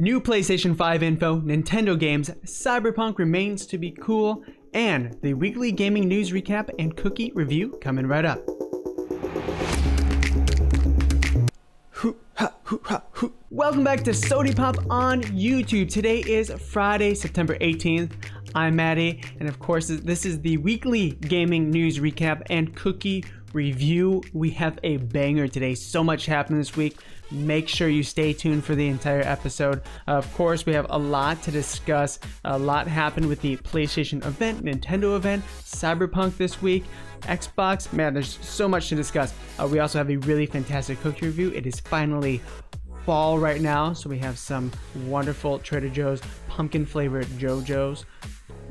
New PlayStation 5 info, Nintendo games, Cyberpunk remains to be cool, and the weekly gaming news recap and cookie review coming right up. Welcome back to Sony Pop on YouTube. Today is Friday, September 18th. I'm Maddie, and of course, this is the weekly gaming news recap and cookie review. We have a banger today. So much happened this week. Make sure you stay tuned for the entire episode. Of course, we have a lot to discuss. A lot happened with the PlayStation event, Nintendo event, Cyberpunk this week, Xbox. Man, there's so much to discuss. We also have a really fantastic cookie review. It is finally fall right now, so we have some wonderful Trader Joe's pumpkin flavored JoJo's.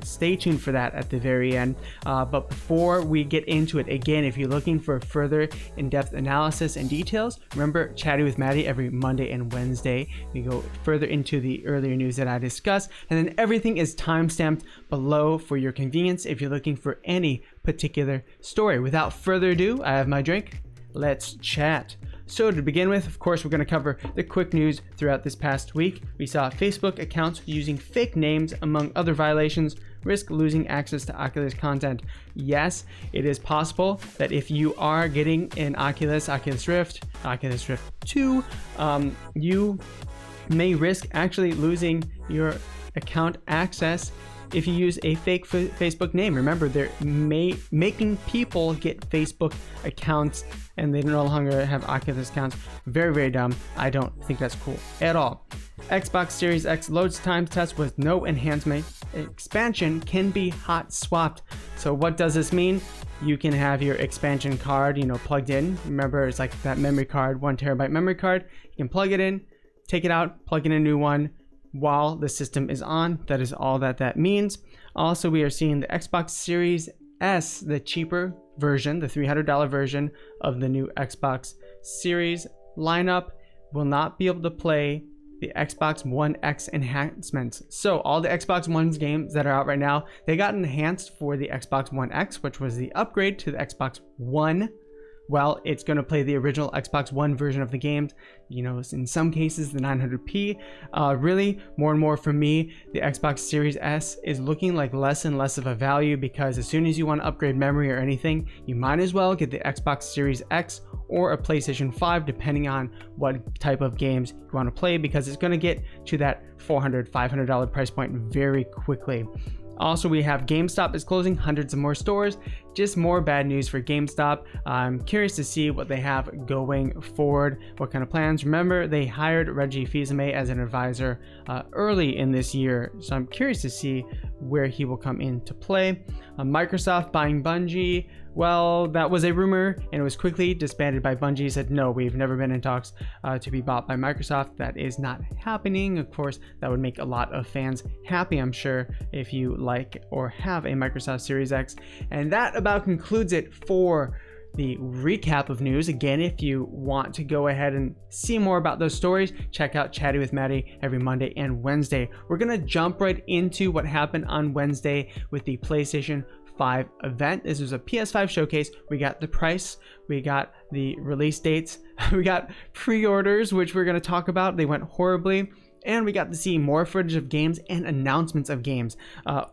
Stay tuned for that at the very end. But before we get into it, again, if you're looking for further in-depth analysis and details, remember Chatting with Maddie every Monday and Wednesday. We go further into the earlier news that I discussed, and then everything is timestamped below for your convenience if you're looking for any particular story. Without further ado, I have my drink. Let's chat. So to begin with, of course, we're going to cover the quick news throughout this past week. We saw Facebook accounts using fake names, among other violations, risk losing access to Oculus content. Yes, it is possible that if you are getting an Oculus Rift, Oculus Rift 2, you may risk actually losing your account access if you use a fake Facebook name. Remember, they're making people get Facebook accounts and they no longer have Oculus accounts. Very, very dumb. I don't think that's cool at all. Xbox Series X loads time test with no enhancement. Expansion can be hot swapped. So what does this mean? You can have your expansion card, plugged in. Remember, it's like that memory card, 1 terabyte memory card. You can plug it in, take it out, plug in a new one while the system is on. That is all that means. Also, we are seeing the Xbox Series S, the cheaper version, the $300 version of the new Xbox Series lineup, will not be able to play the Xbox One X enhancements. So all the Xbox One's games that are out right now, they got enhanced for the Xbox One X, which was the upgrade to the Xbox One. Well, it's going to play the original Xbox One version of the games, in some cases the 900p. Really, more and more for me, the Xbox Series S is looking like less and less of a value, because as soon as you want to upgrade memory or anything, you might as well get the Xbox Series X or a PlayStation 5, depending on what type of games you want to play, because it's going to get to that $400, $500 price point very quickly. Also, we have Gamestop is closing hundreds of more stores. Just more bad news for Gamestop. I'm curious to see what they have going forward, what kind of plans. Remember, they hired Reggie Fils-Aimé as an advisor early in this year, so I'm curious to see where he will come into play. Microsoft buying Bungie. Well, that was a rumor, and it was quickly disbanded by Bungie. Said, no, we've never been in talks to be bought by Microsoft. That is not happening. Of course, that would make a lot of fans happy, I'm sure, if you like or have a Microsoft Series X. And that about concludes it for the recap of news. Again, if you want to go ahead and see more about those stories, check out Chatting with Maddie every Monday and Wednesday. We're going to jump right into what happened on Wednesday with the PlayStation 5 event. This was a PS5 showcase. We got the price, we got the release dates, we got pre-orders, which we're going to talk about. They went horribly. And we got to see more footage of games and announcements of games.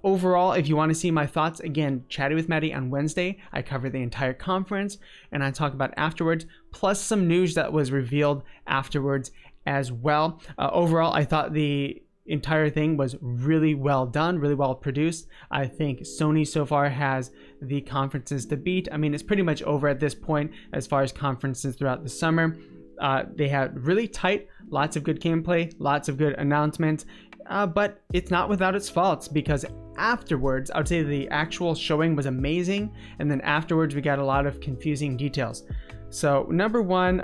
Overall, if you want to see my thoughts, again, Chatting with Maddie on Wednesday. I cover the entire conference and I talk about afterwards, plus some news that was revealed afterwards as well. Overall, I thought the entire thing was really well done, really well produced. I think Sony so far has the conferences to beat. I mean, it's pretty much over at this point as far as conferences throughout the summer. They had really tight, lots of good gameplay, lots of good announcements, but it's not without its faults, because afterwards, I would say the actual showing was amazing, and then afterwards we got a lot of confusing details. So number one,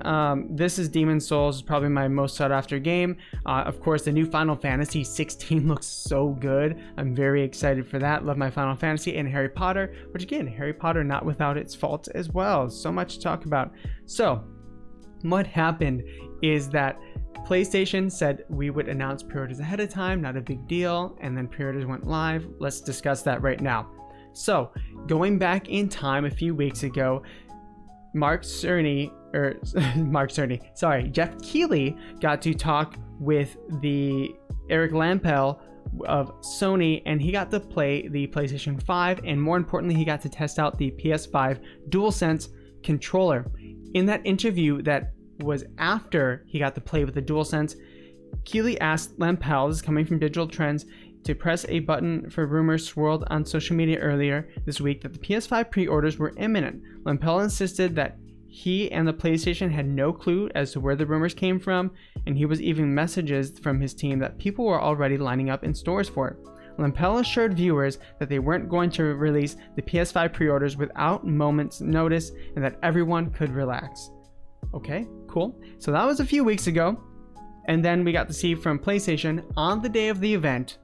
this is Demon's Souls, probably my most sought after game. Of course, the new Final Fantasy 16 looks so good. I'm very excited for that. Love my Final Fantasy, and Harry Potter, which again, Harry Potter not without its faults as well. So much to talk about. So what happened is that PlayStation said we would announce pre-orders ahead of time, not a big deal, and then pre-orders went live. Let's discuss that right now. So going back in time a few weeks ago, Jeff Keighley got to talk with the Eric Lampel of Sony, and he got to play the PlayStation 5, and more importantly, he got to test out the PS5 DualSense controller. In that interview that was after he got to play with the DualSense, Keeley asked Lampel, this is coming from Digital Trends, to press a button for rumors swirled on social media earlier this week that the PS5 pre-orders were imminent. Lampel insisted that he and the PlayStation had no clue as to where the rumors came from, and he was even messages from his team that people were already lining up in stores for it. Lampel assured viewers that they weren't going to release the PS5 pre-orders without moments notice and that everyone could relax. Okay, cool. So that was a few weeks ago, and then we got to see from PlayStation on the day of the event.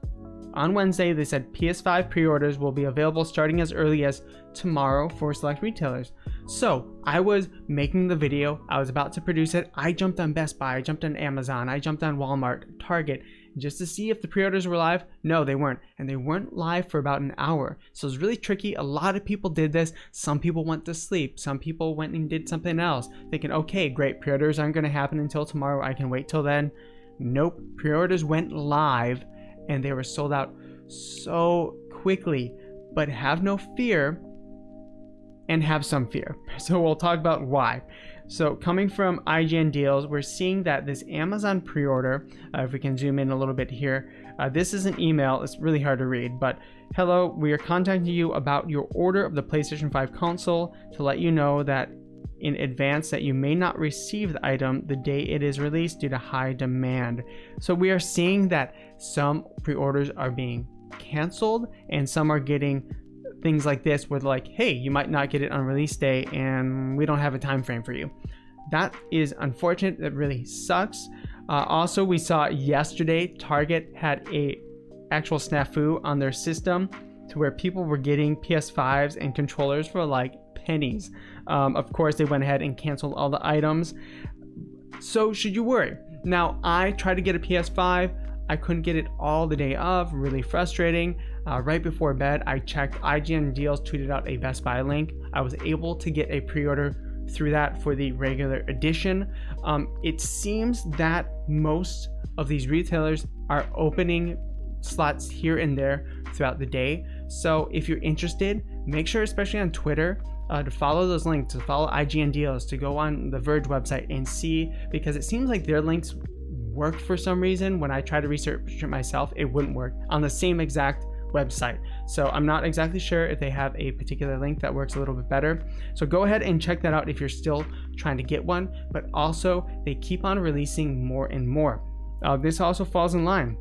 On Wednesday, they said PS5 pre-orders will be available starting as early as tomorrow for select retailers. So I was making the video, I was about to produce it, I jumped on Best Buy, I jumped on Amazon, I jumped on Walmart, Target, just to see if the pre-orders were live. No, they weren't, and they weren't live for about an hour. So it was really tricky. A lot of people did this. Some people went to sleep, some people went and did something else, thinking, okay, great, pre-orders aren't going to happen until tomorrow, I can wait till then. Nope, pre-orders went live and they were sold out so quickly. But have no fear, and have some fear. So we'll talk about why. So coming from IGN Deals, we're seeing that this Amazon pre-order, if we can zoom in a little bit here, this is an email, it's really hard to read, but hello, we are contacting you about your order of the PlayStation 5 console to let you know that in advance that you may not receive the item the day it is released due to high demand. So we are seeing that some pre-orders are being canceled and some are getting things like this with like, hey, you might not get it on release day and we don't have a time frame for you. That is unfortunate. That really sucks. Also, we saw yesterday Target had a actual snafu on their system to where people were getting PS5s and controllers for like pennies. Of course, they went ahead and canceled all the items. So should you worry? Now, I tried to get a PS5. I couldn't get it all the day of, really frustrating. Right before bed, I checked IGN Deals, tweeted out a Best Buy link. I was able to get a pre-order through that for the regular edition. It seems that most of these retailers are opening slots here and there throughout the day. So if you're interested, make sure, especially on Twitter, to follow those links, to follow IGN Deals, to go on the Verge website and see, because it seems like their links work for some reason. When I try to research it myself, it wouldn't work on the same exact website. So I'm not exactly sure if they have a particular link that works a little bit better. So go ahead and check that out if you're still trying to get one. But also, they keep on releasing more and more. This also falls in line.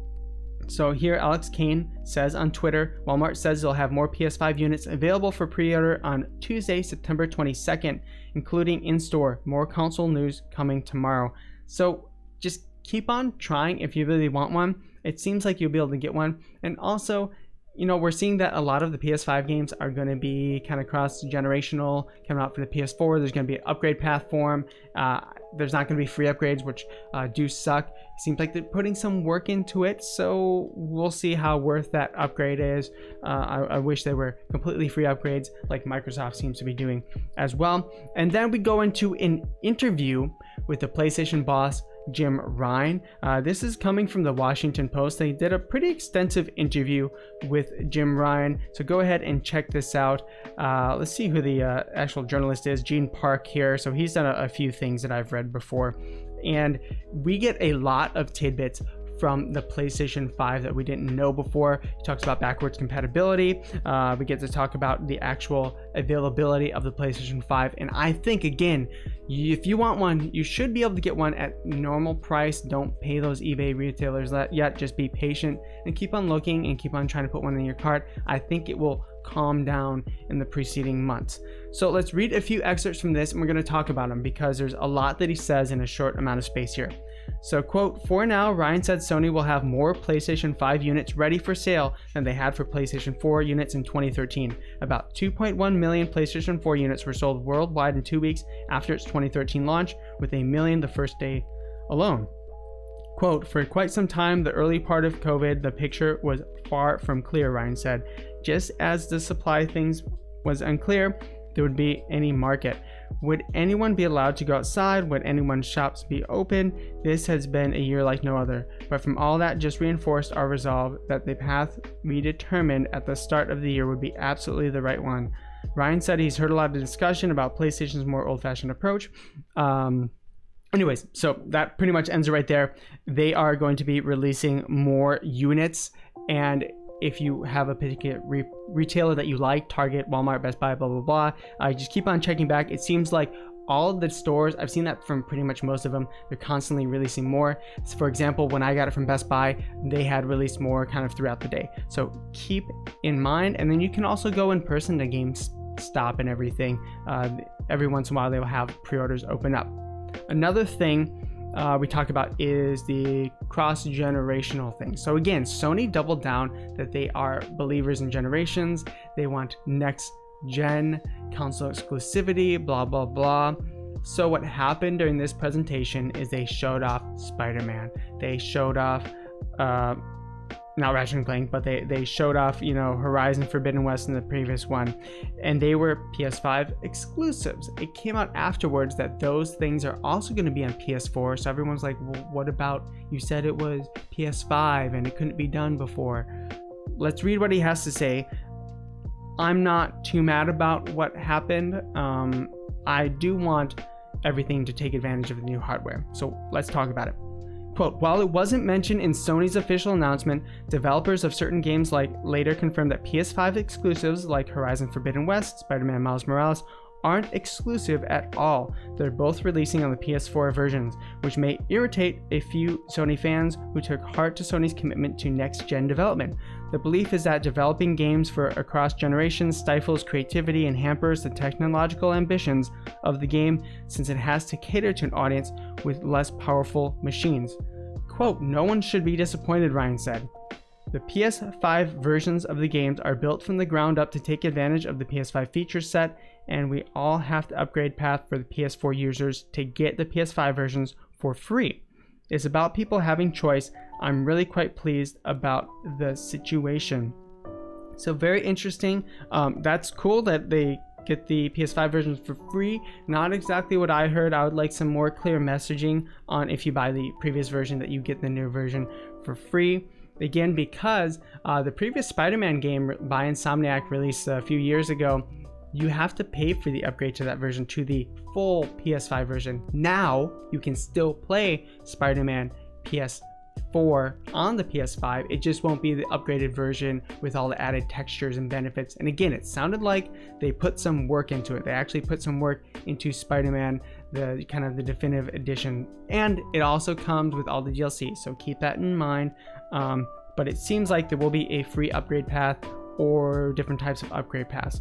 So here, Alex Kane says on Twitter, Walmart says they'll have more PS5 units available for pre-order on Tuesday, September 22nd, including in-store. More console news coming tomorrow. So just keep on trying if you really want one. It seems like you'll be able to get one. And also, you know, we're seeing that a lot of the PS5 games are going to be kind of cross-generational, coming out for the PS4. There's going to be an upgrade path for them. There's not going to be free upgrades, which do suck. It seems like they're putting some work into it, so we'll see how worth that upgrade is. I wish they were completely free upgrades like Microsoft seems to be doing as well. And then we go into an interview with the PlayStation boss, Jim Ryan. This is coming from the Washington Post. They did a pretty extensive interview with Jim Ryan, so go ahead and check this out. Let's see who the actual journalist is. Gene Park here. So he's done a few things that I've read before, and we get a lot of tidbits from the PlayStation 5 that we didn't know before. He talks about backwards compatibility. We get to talk about the actual availability of the PlayStation 5. And I think, again, if you want one, you should be able to get one at normal price. Don't pay those eBay retailers yet. Just be patient and keep on looking and keep on trying to put one in your cart. I think it will calm down in the preceding months. So let's read a few excerpts from this, and we're going to talk about them because there's a lot that he says in a short amount of space here. So, quote, for now, Ryan said Sony will have more PlayStation 5 units ready for sale than they had for PlayStation 4 units in 2013. About 2.1 million PlayStation 4 units were sold worldwide in 2 weeks after its 2013 launch, with 1 million the first day alone. Quote, for quite some time, the early part of COVID, the picture was far from clear, Ryan said. Just as the supply things was unclear, there would be any market. Would anyone be allowed to go outside? Would anyone's shops be open? This has been a year like no other. But from all that just reinforced our resolve that the path we determined at the start of the year would be absolutely the right one. Ryan said he's heard a lot of discussion about PlayStation's more old-fashioned approach. Anyways, so that pretty much ends it right there. They are going to be releasing more units, and if you have a particular retailer that you like, Target, Walmart, Best Buy, blah, blah, blah, just keep on checking back. It seems like all of the stores, I've seen that from pretty much most of them, they're constantly releasing more. So for example, when I got it from Best Buy, they had released more kind of throughout the day. So keep in mind, and then you can also go in person to GameStop and everything. Every once in a while, they will have pre-orders open up. Another thing we talk about is the cross-generational thing. So again, Sony doubled down that they are believers in generations. They want next-gen console exclusivity, blah, blah, blah. So what happened during this presentation is they showed off Spider-Man. They showed off, not Ratchet & Clank, but they showed off, Horizon Forbidden West in the previous one, and they were PS5 exclusives. It came out afterwards that those things are also going to be on PS4, so everyone's like, well, what about, you said it was PS5 and it couldn't be done before. Let's read what he has to say. I'm not too mad about what happened. I do want everything to take advantage of the new hardware, so let's talk about it. Quote, while it wasn't mentioned in Sony's official announcement, developers of certain games later confirmed that PS5 exclusives like Horizon Forbidden West, Spider-Man Miles Morales aren't exclusive at all. They're both releasing on the PS4 versions, which may irritate a few Sony fans who took heart to Sony's commitment to next-gen development. The belief is that developing games for across generations stifles creativity and hampers the technological ambitions of the game, since it has to cater to an audience with less powerful machines. Quote, no one should be disappointed, Ryan said. The PS5 versions of the games are built from the ground up to take advantage of the PS5 feature set, and we all have to upgrade path for the PS4 users to get the PS5 versions for free. It's about people having choice. I'm really quite pleased about the situation. So very interesting. That's cool that they get the PS5 versions for free. Not exactly what I heard. I would like some more clear messaging on if you buy the previous version that you get the new version for free. Again, because the previous Spider-Man game by Insomniac released a few years ago, you have to pay for the upgrade to that version to the full PS5 version. Now you can still play Spider-Man PS4 on the PS5. It just won't be the upgraded version with all the added textures and benefits. And again, it sounded like they put some work into it. They actually put some work into Spider-Man, the kind of the definitive edition, and it also comes with all the DLC. So keep that in mind. But it seems like there will be a free upgrade path or different types of upgrade paths.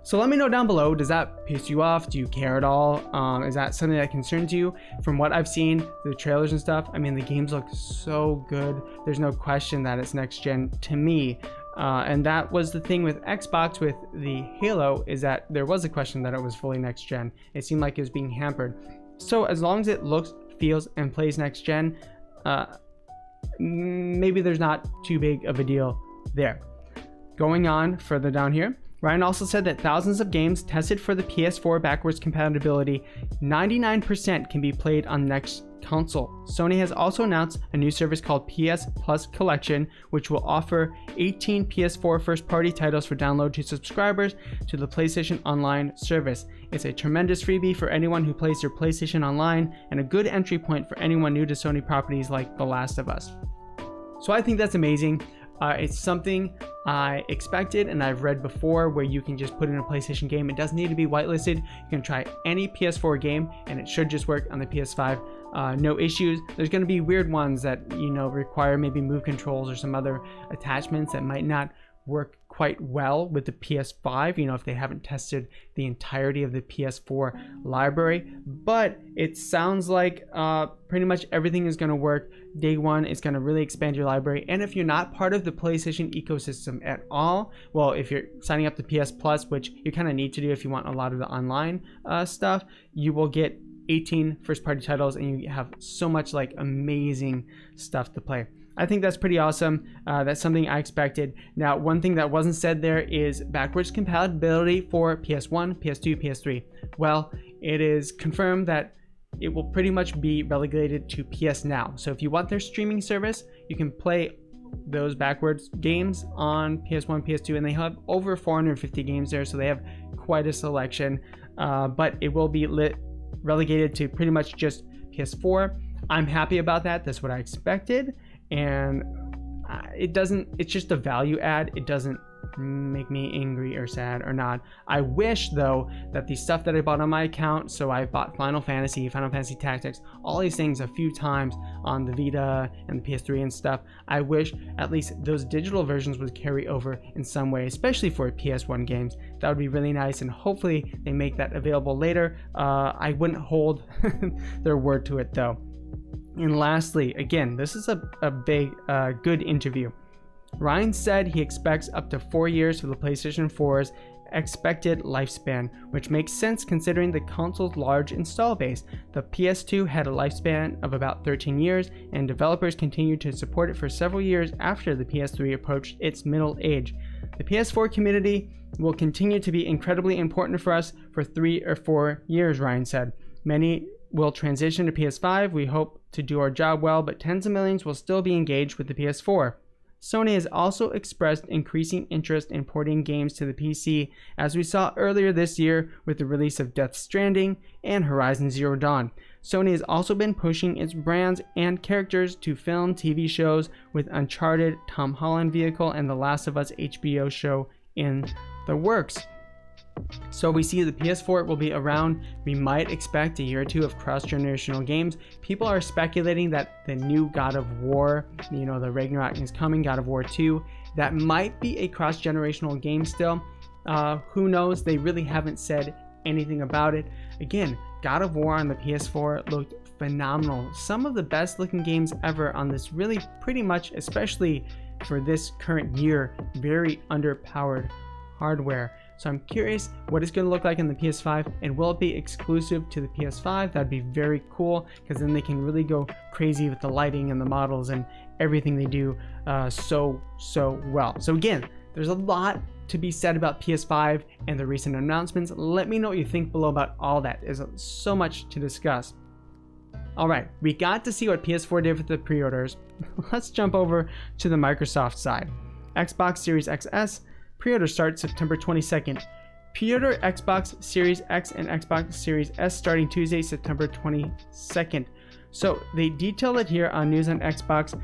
So let me know down below, does that piss you off? Do you care at all? Is that something that concerns you? From what I've seen, the trailers and stuff, I mean, the games look so good. There's no question that it's next gen to me. And that was the thing with Xbox with the Halo, is that there was a question that it was fully next gen. It seemed like it was being hampered. So as long as it looks, feels, and plays next gen, maybe there's not too big of a deal there. Going on further down here, Ryan also said that thousands of games tested for the PS4 backwards compatibility, 99% can be played on the next console. Sony has also announced a new service called PS Plus Collection, which will offer 18 PS4 first-party titles for download to subscribers to the PlayStation Online service. It's a tremendous freebie for anyone who plays their PlayStation Online and a good entry point for anyone new to Sony properties like The Last of Us. So I think that's amazing. It's something I expected and I've read before, where you can just put in a PlayStation game. It doesn't need to be whitelisted. You can try any PS4 game and it should just work on the PS5. No issues. There's going to be weird ones that, require maybe move controls or some other attachments that might not work quite well with the PS5, if they haven't tested the entirety of the PS4 library. But it sounds like pretty much everything is going to work. Day one, it's going to really expand your library. And if you're not part of the PlayStation ecosystem at all, well, if you're signing up to PS Plus, which you kind of need to do if you want a lot of the online stuff, you will get 18 first-party titles and you have so much amazing stuff to play. I think that's pretty awesome. That's something I expected. Now, one thing that wasn't said there is backwards compatibility for PS1, PS2, PS3. Well, it is confirmed that it will pretty much be relegated to PS Now. So if you want their streaming service, you can play those backwards games on PS1, PS2, and they have over 450 games there, so they have quite a selection. But it will be relegated to pretty much just PS4. I'm happy about that. That's what I expected, and it's just a value add. It doesn't make me angry or sad or not. I wish though that the stuff that I bought on my account, so I bought Final Fantasy Tactics, all these things a few times on the Vita and the PS3 and stuff, I wish at least those digital versions would carry over in some way, especially for PS1 games. That would be really nice, and hopefully they make that available later. I wouldn't hold their word to it though. And lastly, again, this is a big good interview. Ryan said he expects up to 4 years for the PlayStation 4's expected lifespan, which makes sense considering the console's large install base. The PS2 had a lifespan of about 13 years, and developers continued to support it for several years after the PS3 approached its middle age. The PS4 community will continue to be incredibly important for us for 3 or 4 years, Ryan said. Many will transition to PS5. We hope to do our job well, but tens of millions will still be engaged with the PS4. Sony has also expressed increasing interest in porting games to the PC, as we saw earlier this year with the release of Death Stranding and Horizon Zero Dawn. Sony has also been pushing its brands and characters to film TV shows, with Uncharted, Tom Holland vehicle, and The Last of Us HBO show in the works. So we see the PS4 will be around. We might expect a year or two of cross-generational games. People are speculating that the new God of War, the Ragnarok is coming, God of War 2, that might be a cross-generational game still. Who knows? They really haven't said anything about it. Again, God of War on the PS4 looked phenomenal. Some of the best looking games ever on this really pretty much, especially for this current year, very underpowered hardware. So I'm curious what it's going to look like in the PS5, and will it be exclusive to the PS5? That'd be very cool, because then they can really go crazy with the lighting and the models and everything they do so well. So again, there's a lot to be said about PS5 and the recent announcements. Let me know what you think below about all that. There's so much to discuss. All right, we got to see what PS4 did with the pre-orders. Let's jump over to the Microsoft side. Xbox Series XS pre-order starts September 22nd. Pre-order Xbox Series X and Xbox Series S starting Tuesday, September 22nd. So they detail it here on News on Xbox.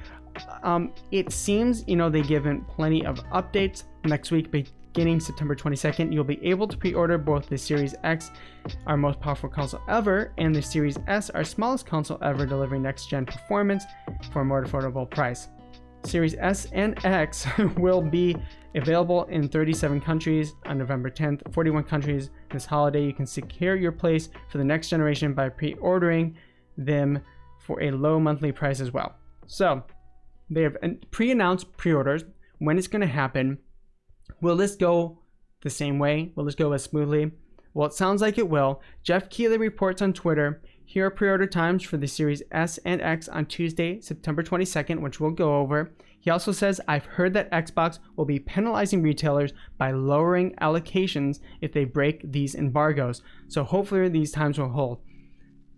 It seems, they've given plenty of updates. Next week, beginning September 22nd, you'll be able to pre-order both the Series X, our most powerful console ever, and the Series S, our smallest console ever, delivering next-gen performance for a more affordable price. Series S and X will be available in 37 countries on November 10th, 41 countries this holiday. You can secure your place for the next generation by pre-ordering them for a low monthly price as well. So they have pre-announced pre-orders. When it's going to happen? Will this go the same way? Will this go as smoothly? Well, it sounds like it will. Jeff Keighley reports on Twitter, here are pre-order times for the Series S and X on Tuesday, September 22nd, which we'll go over. He also says, I've heard that Xbox will be penalizing retailers by lowering allocations if they break these embargoes. So hopefully these times will hold.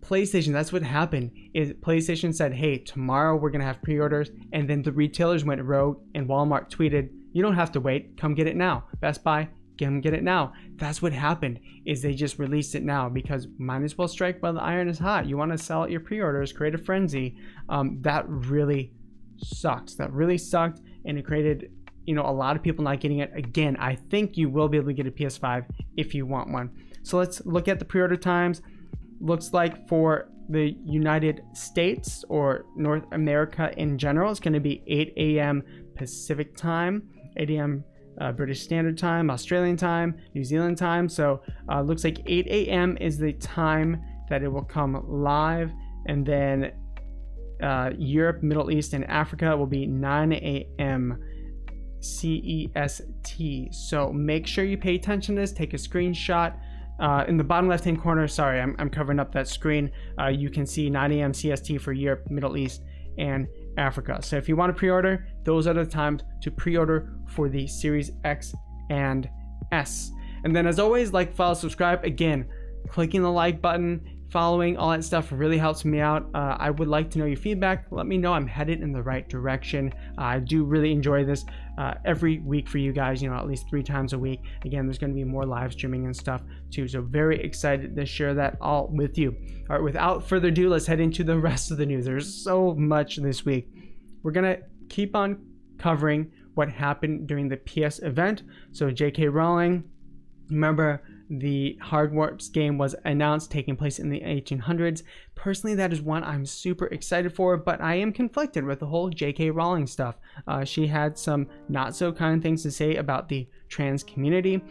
PlayStation, that's what happened. Is PlayStation said, hey, tomorrow we're going to have pre-orders, and then the retailers went rogue, and Walmart tweeted, you don't have to wait, come get it now. Best Buy, get it now. That's what happened, is they just released it now, because might as well strike while the iron is hot. You want to sell out your pre-orders, create a frenzy. That really sucked. And it created a lot of people not getting it. Again, I think you will be able to get a PS5 if you want one. So let's look at the pre-order times. Looks like for the United States or North America in general, it's going to be 8 a.m. Pacific time, 8 a.m. British Standard Time, Australian Time, New Zealand Time. So looks like 8 a.m. is the time that it will come live, and then Europe, Middle East, and Africa will be 9 a.m. CEST. So make sure you pay attention to this. Take a screenshot. In the bottom left-hand corner, sorry, I'm covering up that screen. You can see 9 a.m. CST for Europe, Middle East, and Africa. So if you want to pre-order, those are the times to pre-order for the Series X and S. And then as always, like, follow, subscribe. Again, clicking the like button, following, all that stuff really helps me out. I would like to know your feedback. Let me know I'm headed in the right direction. I do really enjoy this every week for you guys, at least 3 times a week. Again, there's going to be more live streaming and stuff too, so very excited to share that all with you. All right, without further ado, let's head into the rest of the news. There's so much this week. We're going to keep on covering what happened during the PS event. So J.K. Rowling, remember, the Hogwarts game was announced, taking place in the 1800s. Personally, that is one I'm super excited for, but I am conflicted with the whole J.K. Rowling stuff. She had some not so kind things to say about the trans community.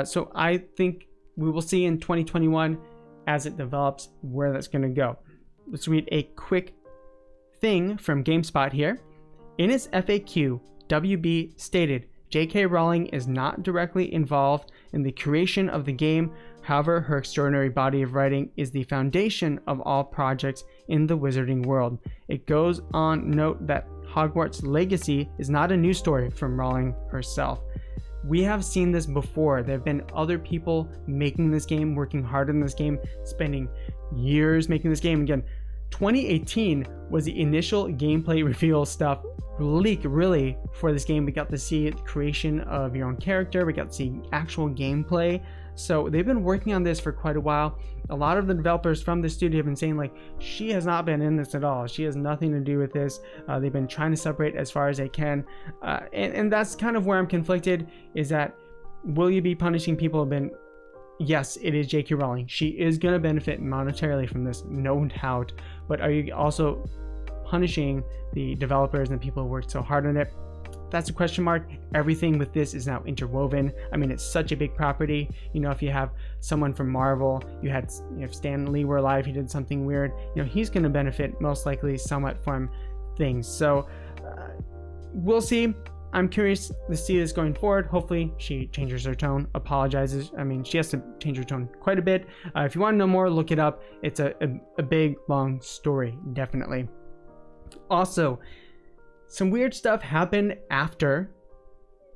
So I think we will see in 2021 as it develops where that's going to go. Let's read a quick thing from GameSpot here. In its FAQ, WB stated, J.K. Rowling is not directly involved in the creation of the game. However, her extraordinary body of writing is the foundation of all projects in the wizarding world. It goes on note that Hogwarts Legacy is not a new story from Rowling herself. We have seen this before. There have been other people making this game, working hard on this game, spending years making this game. Again, 2018 was the initial gameplay reveal stuff leak really for this game. We got to see the creation of your own character, we got to see actual gameplay. So they've been working on this for quite a while. A lot of the developers from the studio have been saying, like, she has not been in this at all, she has nothing to do with this. They've been trying to separate as far as they can, and that's kind of where I'm conflicted, is that will you be punishing people who have been, yes, it is J.K. Rowling, she is going to benefit monetarily from this, no doubt, but are you also punishing the developers and the people who worked so hard on it? That's a question mark. Everything with this is now interwoven. I mean, it's such a big property. If you have someone from Marvel, if Stan Lee were alive, he did something weird, he's going to benefit most likely somewhat from things. So we'll see. I'm curious to see this going forward. Hopefully she changes her tone, apologizes. I mean, she has to change her tone quite a bit. If you want to know more, look it up. It's a big, long story, definitely. Also, some weird stuff happened after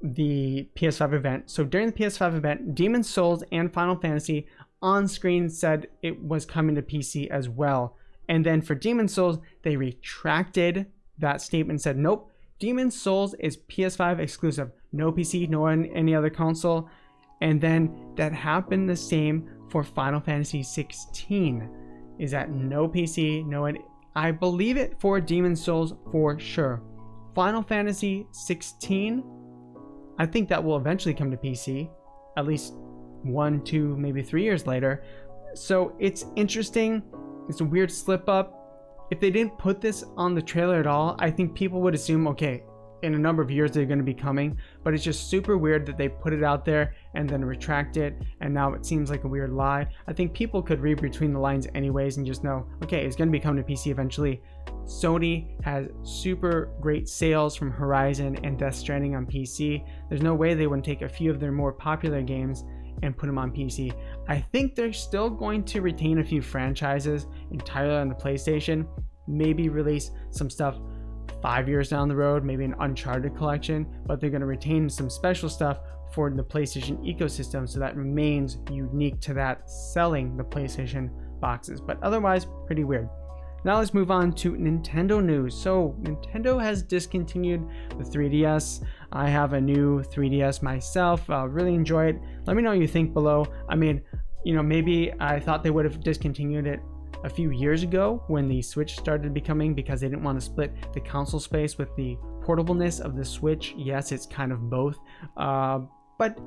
the PS5 event. So during the PS5 event, Demon's Souls and Final Fantasy on screen said it was coming to PC as well. And then for Demon's Souls, they retracted that statement and said, nope, Demon's Souls is PS5 exclusive, no PC, no any other console. And then that happened the same for Final Fantasy 16. Is that no PC, no any, I believe it for Demon's Souls for sure. Final Fantasy 16, I think that will eventually come to PC, at least 1, 2, maybe 3 years later. So it's interesting. It's a weird slip up. If they didn't put this on the trailer at all, I think people would assume, okay, in a number of years they're going to be coming, but it's just super weird that they put it out there and then retract it, and now it seems like a weird lie. I think people could read between the lines anyways and just know, okay, it's going to be coming to PC eventually. Sony has super great sales from Horizon and Death Stranding on PC. There's no way they wouldn't take a few of their more popular games and put them on PC. I think they're still going to retain a few franchises entirely on the PlayStation, maybe release some stuff 5 years down the road, maybe an Uncharted collection, but they're going to retain some special stuff for the PlayStation ecosystem, so that remains unique to that, selling the PlayStation boxes. But otherwise, pretty weird. Now let's move on to Nintendo news. So Nintendo has discontinued the 3DS. I have a new 3DS myself. Really enjoy it. Let me know what you think below. I mean, maybe I thought they would have discontinued it a few years ago when the Switch started becoming, because they didn't want to split the console space with the portableness of the Switch. Yes, it's kind of both. But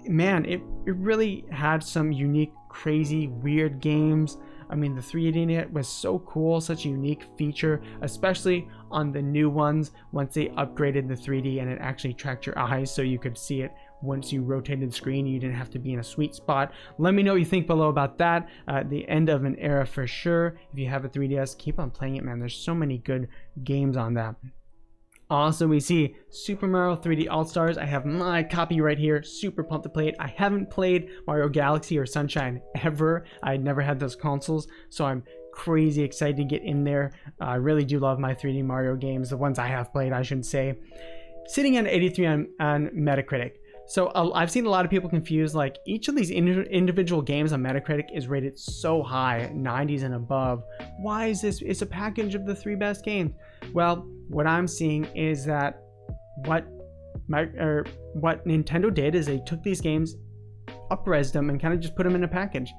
man, it really had some unique, crazy, weird games. I mean, the 3D in it was so cool, such a unique feature, especially on the new ones once they upgraded the 3D and it actually tracked your eyes so you could see it once you rotated the screen. You didn't have to be in a sweet spot. Let me know what you think below about that. The end of an era for sure. If you have a 3DS, keep on playing it, man. There's so many good games on that. Also, we see Super Mario 3D All-Stars. I have my copy right here. Super pumped to play it. I haven't played Mario Galaxy or Sunshine ever. I never had those consoles, so I'm crazy excited to get in there. I really do love my 3D Mario games, the ones I have played, I should say. Sitting at 83 on Metacritic. So I've seen a lot of people confuse, like, each of these individual games on Metacritic is rated so high, 90s and above. Why is this? It's a package of the 3 best games. Well, what I'm seeing is that what Nintendo did is they took these games, up-resed them, and kind of just put them in a package.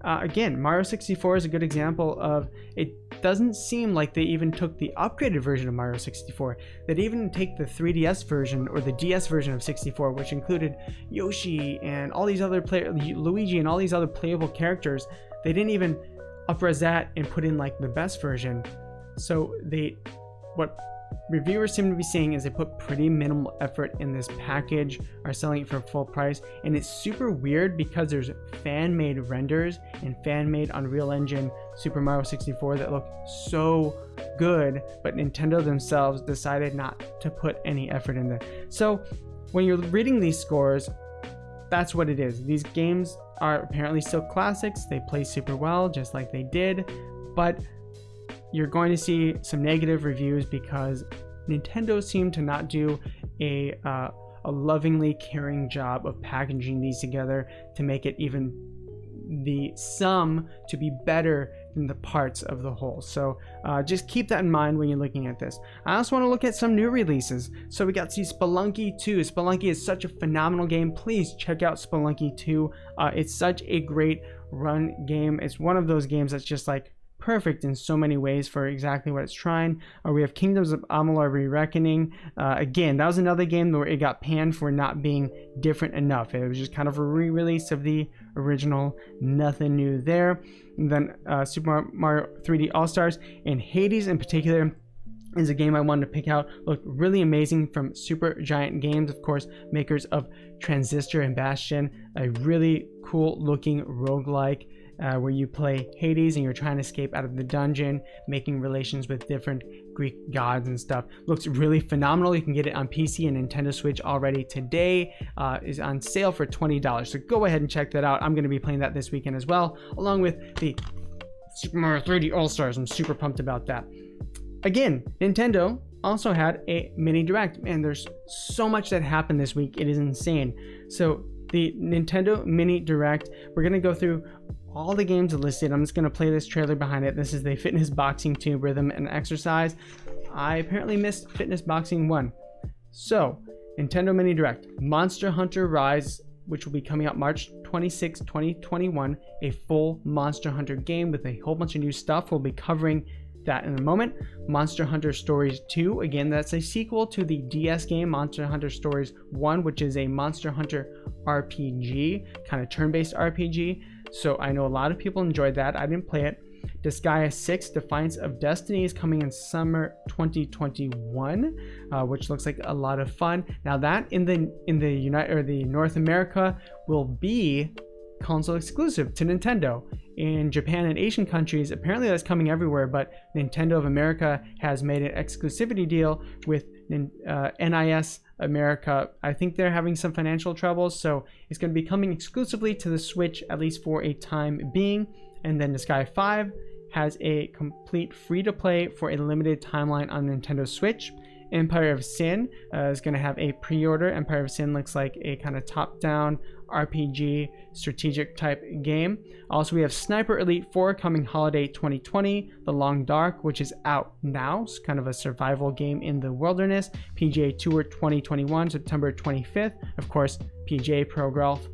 Again, Mario 64 is a good example of, it doesn't seem like they even took the upgraded version of Mario 64. They'd even take the 3DS version or the DS version of 64, which included Yoshi and all these other Luigi and all these other playable characters. They didn't even up-res that and put in like the best version. So what reviewers seem to be saying is they put pretty minimal effort in this package, are selling it for full price, and it's super weird because there's fan-made renders and fan-made Unreal Engine Super Mario 64 that look so good, but Nintendo themselves decided not to put any effort in there. So when you're reading these scores, that's what it is. These games are apparently still classics. They play super well, just like they did, but you're going to see some negative reviews because Nintendo seemed to not do a lovingly caring job of packaging these together to make it even the sum to be better than the parts of the whole. So just keep that in mind when you're looking at this. I also want to look at some new releases. So we got to see Spelunky 2. Spelunky is such a phenomenal game. Please check out Spelunky 2. It's such a great run game. It's one of those games that's just like perfect in so many ways for exactly what it's trying. We have Kingdoms of Amalur: Re-Reckoning. Again, that was another game where it got panned for not being different enough. It was just kind of a re-release of the original. Nothing new there. And then Super Mario 3D All-Stars and Hades in particular is a game I wanted to pick out. Looked really amazing from Supergiant Games, of course, makers of Transistor and Bastion. A really cool looking roguelike where you play Hades and you're trying to escape out of the dungeon, making relations with different Greek gods and stuff. Looks really phenomenal. You can get it on PC and Nintendo Switch already today. Is on sale for $20. So go ahead and check that out. I'm going to be playing that this weekend as well, along with the Super Mario 3D All-Stars. I'm super pumped about that. Again, Nintendo also had a mini direct. Man, there's so much that happened this week. It is insane. So the Nintendo mini direct, we're going to go through all the games listed. I'm just going to play this trailer behind it. This is the Fitness Boxing 2 Rhythm and Exercise. I apparently missed Fitness Boxing 1. So, Nintendo Mini Direct, Monster Hunter Rise, which will be coming out March 26, 2021. A full Monster Hunter game with a whole bunch of new stuff. We'll be covering that in a moment. Monster Hunter Stories 2, again, that's a sequel to the DS game Monster Hunter Stories 1, which is a Monster Hunter RPG, kind of turn-based RPG. So I know a lot of people enjoyed that. I didn't play it. Disgaea 6 Defiance of Destiny is coming in summer 2021, which looks like a lot of fun. Now that in the North America will be console exclusive to Nintendo. In Japan and Asian countries, apparently that's coming everywhere, but Nintendo of America has made an exclusivity deal with NIS America. I think they're having some financial troubles, so it's going to be coming exclusively to the Switch, at least for a time being. And then Disgaea 5 has a complete free-to-play for a limited timeline on Nintendo Switch. Empire of Sin is going to have a pre-order. Empire of Sin looks like a kind of top-down RPG strategic type game. Also, we have Sniper Elite 4 coming holiday 2020. The Long Dark, which is out now. It's kind of a survival game in the wilderness. PGA Tour 2021, September 25th. Of course, PGA Pro Golf.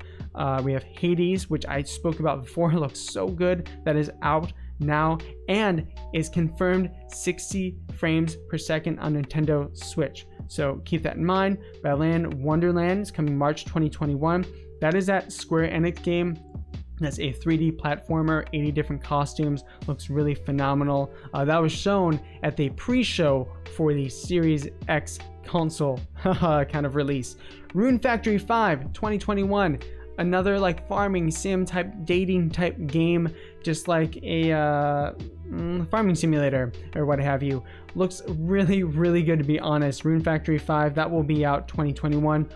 We have Hades, which I spoke about before. It looks so good. That is out now and is confirmed 60 frames per second on Nintendo Switch. So keep that in mind. Balan Wonderland is coming March 2021. That is that Square Enix game. That's a 3D platformer, 80 different costumes. Looks really phenomenal. That was shown at the pre-show for the Series X console kind of release. Rune Factory 5 2021. Another like farming sim type, dating type game, just like a farming simulator or what have you. Looks really, really good, to be honest. Rune Factory 5, that will be out 2021.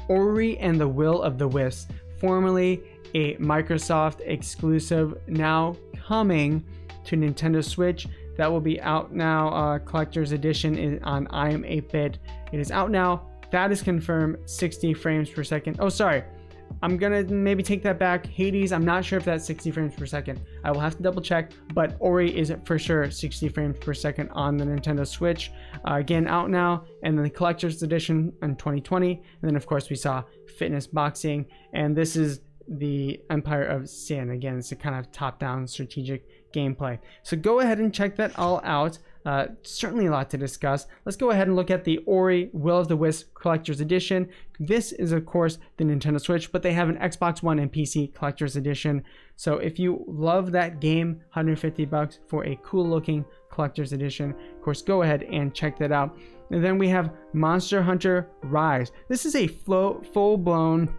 Ori and the Will of the Wisps, formerly a Microsoft exclusive, now coming to Nintendo Switch. That will be out now. Collector's edition is on I Am 8-Bit. It is out now. That is confirmed. 60 frames per second. Oh, sorry. I'm gonna maybe take that back. Hades, I'm not sure if that's 60 frames per second. I will have to double check, but Ori is for sure 60 frames per second on the Nintendo Switch. Again, out now, and then the collector's edition in 2020. And then of course we saw Fitness Boxing, and this is the Empire of Sin. Again, it's a kind of top-down strategic gameplay. So go ahead and check that all out. Certainly a lot to discuss. Let's go ahead and look at the Ori Will of the Wisps Collector's Edition. This is of course the Nintendo Switch, but they have an Xbox One and PC Collector's Edition. So if you love that game, $150 for a cool looking Collector's Edition. Of course, go ahead and check that out. And then we have Monster Hunter Rise. This is a full-blown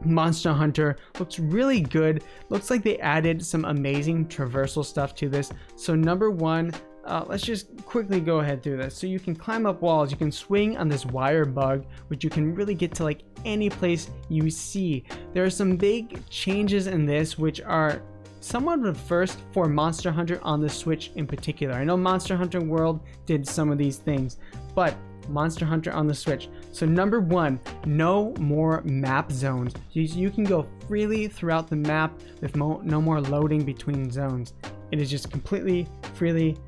Monster Hunter. Looks really good. Looks like they added some amazing traversal stuff to this. So number one, let's just quickly go ahead through this. So you can climb up walls, you can swing on this wire bug, which you can really get to like any place you see. There are some big changes in this, which are somewhat of a first for Monster Hunter on the Switch in particular. I know Monster Hunter World did some of these things, but Monster Hunter on the Switch. So number one, no more map zones. You can go freely throughout the map with no more loading between zones. It is just completely freely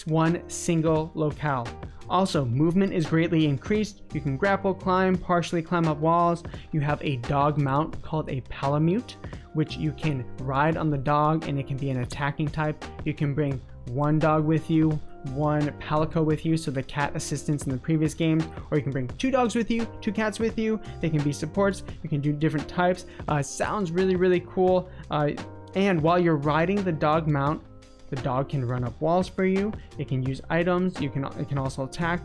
one single locale. Also, movement is greatly increased. You can grapple, climb, partially climb up walls. You have a dog mount called a Palamute, which you can ride on the dog, and it can be an attacking type. You can bring one dog with you, one Palico with you, so the cat assistants in the previous games, or you can bring two dogs with you, two cats with you. They can be supports. You can do different types. Sounds really cool. And while you're riding the dog mount, the dog can run up walls for you. It can use items. It can also attack.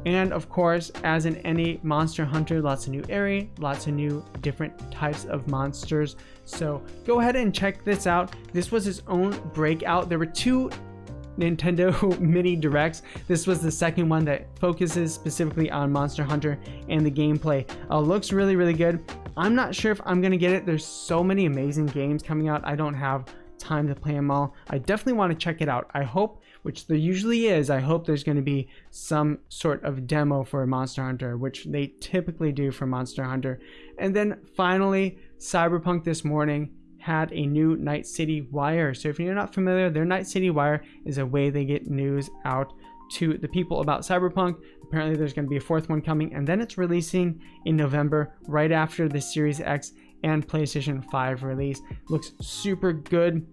And of course, as in any Monster Hunter, lots of new area, lots of new different types of monsters. So go ahead and check this out. This was its own breakout. There were two Nintendo Mini Directs. This was the second one that focuses specifically on Monster Hunter and the gameplay. Looks really good. I'm not sure if I'm gonna get it. There's so many amazing games coming out. I don't have time to play them all. I definitely want to check it out. I hope, which there usually is, I hope there's going to be some sort of demo for Monster Hunter, which they typically do for Monster Hunter. And then finally, Cyberpunk this morning had a new Night City Wire. So if you're not familiar, their Night City Wire is a way they get news out to the people about Cyberpunk. Apparently there's going to be a fourth one coming, and then it's releasing in November, right after the Series X and PlayStation 5 release. Looks super good.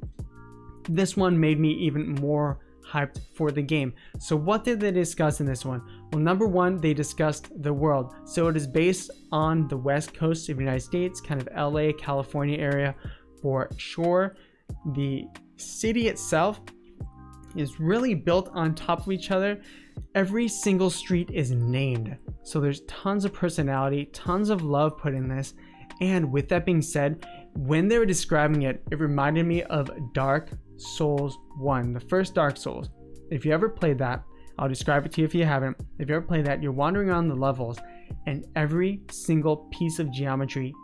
This one made me even more hyped for the game. So what did they discuss in this one? Well, number one, they discussed the world. So it is based on the west coast of the United States, kind of LA, California area for sure. The city itself is really built on top of each other. Every single street is named. So there's tons of personality, tons of love put in this. And with that being said, when they were describing it, it reminded me of Dark Souls 1, the first Dark Souls. If you ever played that, I'll describe it to you if you haven't. If you ever played that, you're wandering around the levels, and every single piece of geometry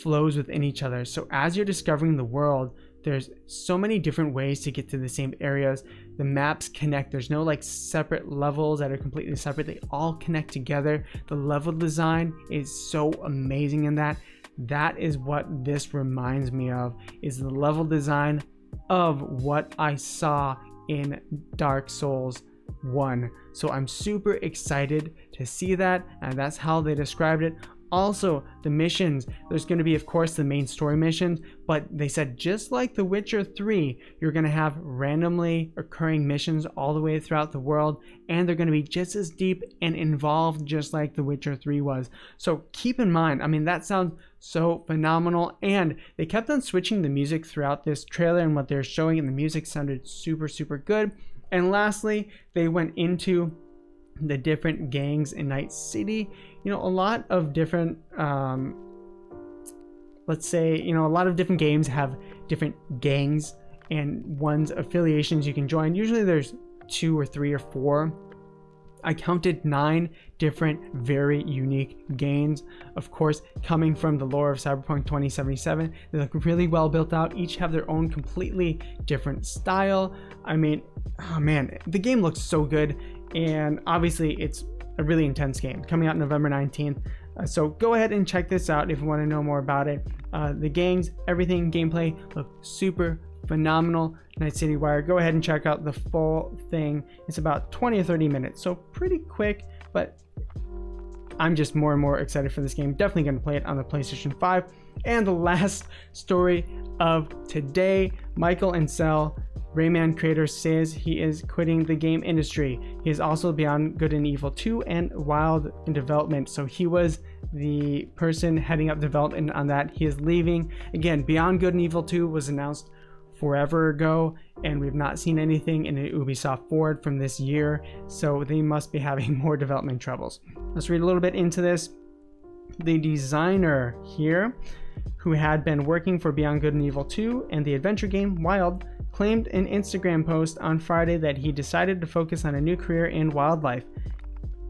flows within each other. So as you're discovering the world, there's so many different ways to get to the same areas. The maps connect. There's no like separate levels that are completely separate. They all connect together. The level design is so amazing in that. That is what this reminds me of, is the level design of what I saw in Dark Souls 1. So I'm super excited to see that, and that's how they described it. Also, the missions, there's going to be, of course, the main story missions, but they said just like The Witcher 3, you're going to have randomly occurring missions all the way throughout the world, and they're going to be just as deep and involved just like The Witcher 3 was. So keep in mind, I mean, that sounds so phenomenal, and they kept on switching the music throughout this trailer, and what they're showing, and the music sounded super good. And lastly, they went into the different gangs in Night City. You know, a lot of different let's say, you know, a lot of different games have different gangs and one's affiliations you can join. Usually there's 2 or 3 or 4. I counted 9 different very unique games, of course coming from the lore of Cyberpunk 2077. They look really well built out, each have their own completely different style. I mean, oh man, the game looks so good, and obviously it's a really intense game coming out November 19th. So go ahead and check this out if you want to know more about it. The gangs, everything, gameplay look super phenomenal. Night City Wire, go ahead and check out the full thing. It's about 20 or 30 minutes, so pretty quick, but I'm just more and more excited for this game. Definitely going to play it on the PlayStation 5. And the last story of today, Michael Ancel, Rayman creator, says he is quitting the game industry. He is also Beyond Good and Evil 2 and Wild in development. So he was the person heading up development on that. He is leaving. Again, Beyond Good and Evil 2 was announced forever ago, and we've not seen anything in the Ubisoft Forward from this year, so they must be having more development troubles. Let's read a little bit into this. The designer here, who had been working for Beyond Good and Evil 2 and the adventure game Wild, claimed in an Instagram post on Friday that he decided to focus on a new career in wildlife.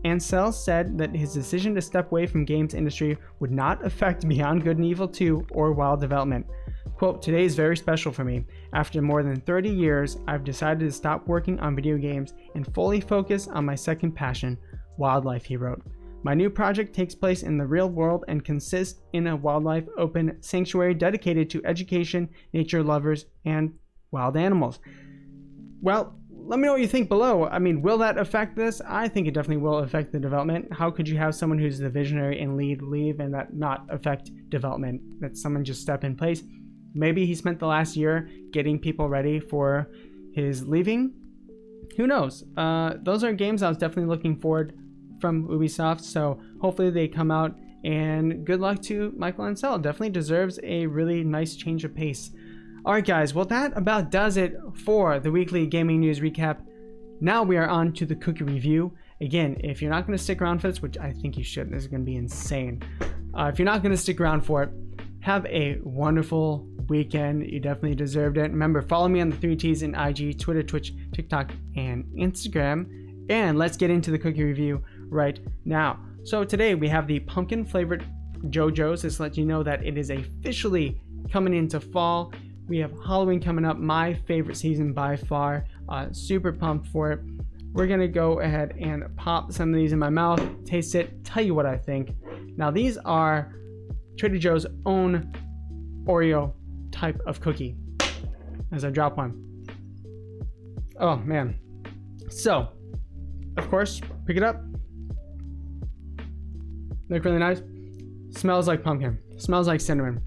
Ancel said that his decision to step away from games industry would not affect Beyond Good and Evil 2 or Wild development. Quote, "Today is very special for me. After more than 30 years, I've decided to stop working on video games and fully focus on my second passion, wildlife," he wrote. "My new project takes place in the real world and consists in a wildlife open sanctuary dedicated to education, nature lovers, and wild animals." Well, let me know what you think below. I mean, will that affect this? I think it definitely will affect the development. How could you have someone who's the visionary and lead leave and that not affect development? That someone just step in place? Maybe he spent the last year getting people ready for his leaving. Who knows? Those are games I was definitely looking forward from Ubisoft, so hopefully they come out, and good luck to Michael Ancel. Definitely deserves a really nice change of pace. Alright guys, well that about does it for the weekly gaming news recap. Now we are on to the cookie review. Again, if you're not going to stick around for this, which I think you should, this is going to be insane. If you're not going to stick around for it, have a wonderful weekend. You definitely deserved it. Remember, follow me on the 3Ts in IG, Twitter, Twitch, TikTok, and Instagram. And let's get into the cookie review right now. So today we have the pumpkin flavored JoJo's. This lets you know that it is officially coming into fall. We have Halloween coming up, my favorite season by far. Super pumped for it. We're gonna go ahead and pop some of these in my mouth, taste it, tell you what I think. Now these are Trader Joe's own Oreo type of cookie. As I drop one. Oh man. So, of course, pick it up. Look really nice. Smells like pumpkin. Smells like cinnamon.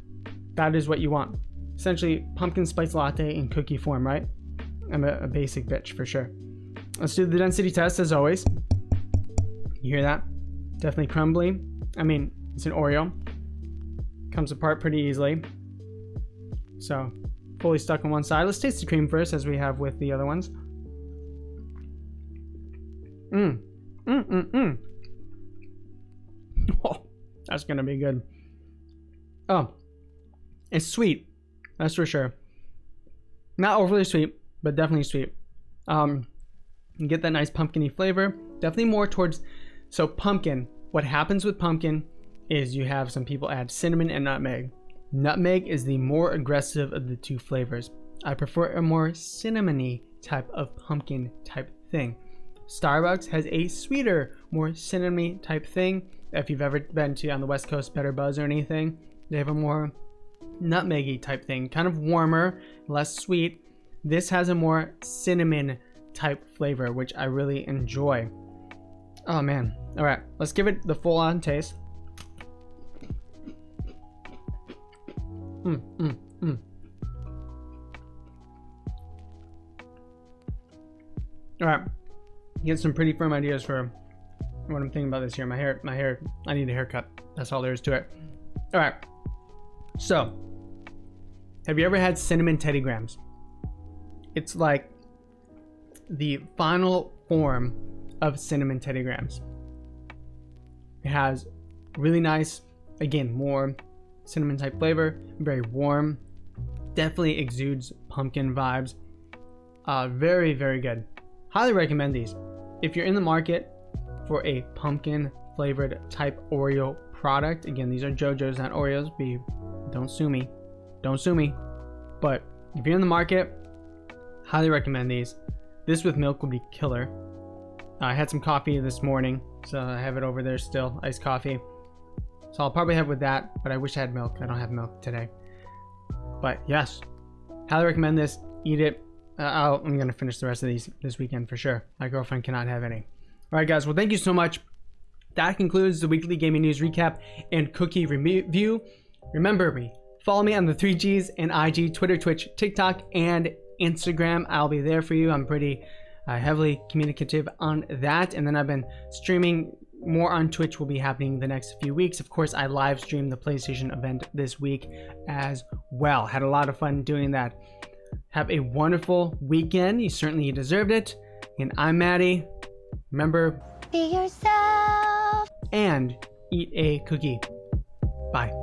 That is what you want. Essentially, pumpkin spice latte in cookie form, right? I'm a basic bitch for sure. Let's do the density test as always. You hear that? Definitely crumbly. I mean, it's an Oreo. Comes apart pretty easily. So, fully stuck on one side. Let's taste the cream first, as we have with the other ones. Oh, that's gonna be good. Oh, it's sweet. That's for sure. Not overly sweet, but definitely sweet. You get that nice pumpkin-y flavor. Definitely more towards, so pumpkin. What happens with pumpkin is you have some people add cinnamon and nutmeg. Nutmeg is the more aggressive of the two flavors. I prefer a more cinnamony type of pumpkin type thing. Starbucks has a sweeter, more cinnamony type thing. If you've ever been to on the West Coast Better Buzz or anything, they have a more nutmeggy type thing, kind of warmer, less sweet. This has a more cinnamon type flavor, which I really enjoy. Oh man. All right, let's give it the full-on taste. All right, get some pretty firm ideas for what I'm thinking about this here. My hair, I need a haircut. That's all there is to it. All right, so have you ever had cinnamon Teddy Grahams? It's like the final form of cinnamon Teddy Grahams. It has really nice, again, more cinnamon type flavor, very warm, definitely exudes pumpkin vibes. Very, very good. Highly recommend these. If you're in the market for a pumpkin flavored type Oreo product. Again, these are JoJo's, not Oreos. Don't sue me. Don't sue me. But if you're in the market, highly recommend these. This with milk will be killer. I had some coffee this morning, so I have it over there still, iced coffee. So I'll probably have it with that, but I wish I had milk. I don't have milk today. But yes, highly recommend this. Eat it. I'm going to finish the rest of these this weekend for sure. My girlfriend cannot have any. All right, guys. Well, thank you so much. That concludes the weekly gaming news recap and cookie review. Remember me. Follow me on the 3Gs and IG, Twitter, Twitch, TikTok, and Instagram. I'll be there for you. I'm pretty heavily communicative on that. And then I've been streaming more on Twitch, will be happening the next few weeks. Of course, I live streamed the PlayStation event this week as well. Had a lot of fun doing that. Have a wonderful weekend. You certainly deserved it. And I'm Maddie. Remember, Be yourself and eat a cookie. Bye.